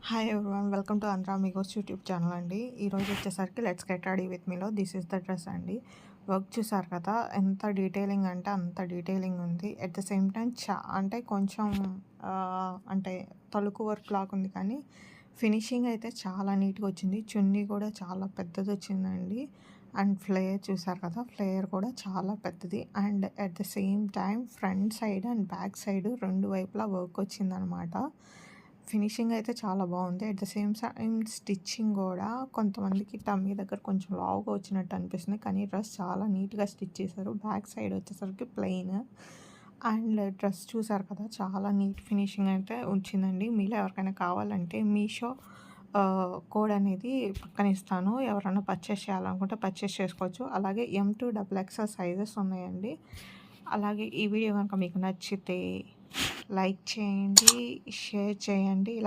Hi everyone, welcome to Andhra Amigos YouTube channel అండి. ఈరోజు వచ్చేసరికి లెట్స్ గెట్ రెడీ విత్ మీలో దిస్ ఇస్ ద డ్రెస్ అండి. వర్క్ చూసారు కదా, ఎంత డీటెయిలింగ్ అంటే అంత డీటెయిలింగ్ ఉంది. ఎట్ ద సేమ్ టైం అంటే కొంచెం అంటే తలుకు వర్క్ లాగా ఉంది, కానీ ఫినిషింగ్ అయితే చాలా నీట్గా వచ్చింది. చున్నీ కూడా చాలా పెద్దది వచ్చిందండి. అండ్ ఫ్లేయర్ చూసారు కదా, ఫ్లేయర్ కూడా చాలా పెద్దది. And at the same time front side and back side రెండు వైపులా వర్క్ వచ్చిందనమాట. ఫినిషింగ్ అయితే చాలా బాగుంది. At the same time stitching కూడా కొంతమందికి టమ్మీ దగ్గర కొంచెం లావుగా వచ్చినట్టు అనిపిస్తుంది, కానీ డ్రెస్ చాలా నీట్గా స్టిచ్ చేశారు. బ్యాక్ సైడ్ వచ్చేసరికి ప్లెయిన్. అండ్ డ్రెస్ చూసారు కదా, చాలా నీట్ ఫినిషింగ్ అయితే వచ్చిందండి. మీలో ఎవరికైనా కావాలంటే మీషో కోడ్ అనేది పక్కన ఇస్తాను. ఎవరైనా పర్చేస్ చేయాలనుకుంటే పర్చేస్ చేసుకోవచ్చు. అలాగే M2XXL సైజెస్ ఉన్నాయండి. అలాగే ఈ వీడియో కనుక మీకు నచ్చితే లైక్ చేయండి, షేర్ చేయండి.